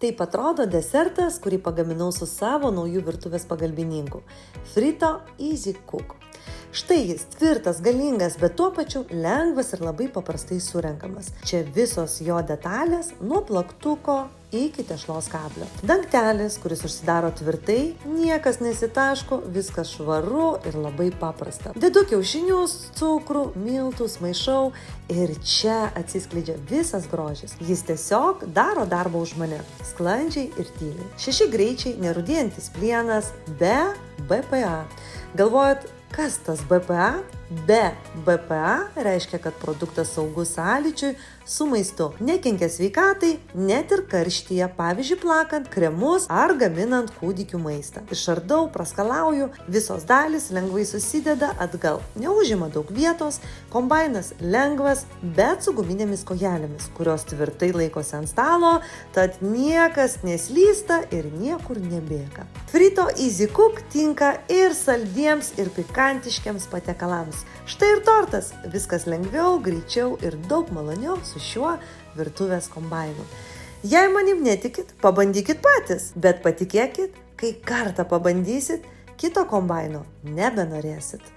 Taip atrodo desertas, kurį pagaminau su savo nauju virtuvės pagalbininku – Frito Easy Cook. Štai jis tvirtas, galingas, bet tuo pačiu lengvas ir labai paprastai surenkamas. Čia visos jo detalės nuo plaktuko iki tešlos kablio. Dangtelis, kuris užsidaro tvirtai, niekas nesitaško, viskas švaru ir labai paprasta. Dedu kiaušinius, cukrų, miltus, maišau ir čia atsiskleidžia visas grožis. Jis tiesiog daro darbą už mane, sklandžiai ir tyliai. 6 greičiai, nerūdijantis plienas, be BPA. Galvojat, kas tas BPA? Be BPA reiškia, kad produktas saugus sąlyčiui su maistu. Nekenkia sveikatai, net ir karštyje, pavyzdžiui, plakant kremus ar gaminant kūdikių maistą. Išardau, praskalauju, visos dalys lengvai susideda atgal. Neužima daug vietos, kombainas lengvas, bet su guminėmis kojelėmis, kurios tvirtai laikosi ant stalo, tad niekas neslysta ir niekur nebėga. Frito Easy Cook tinka ir saldiems, ir pikantiškiams patiekalams. Štai ir tortas. Viskas lengviau, greičiau ir daug maloniau su šiuo virtuvės kombainu. Jei manim netikit, pabandykit patys, bet patikėkit, kai kartą pabandysit, kito kombaino nebenorėsit.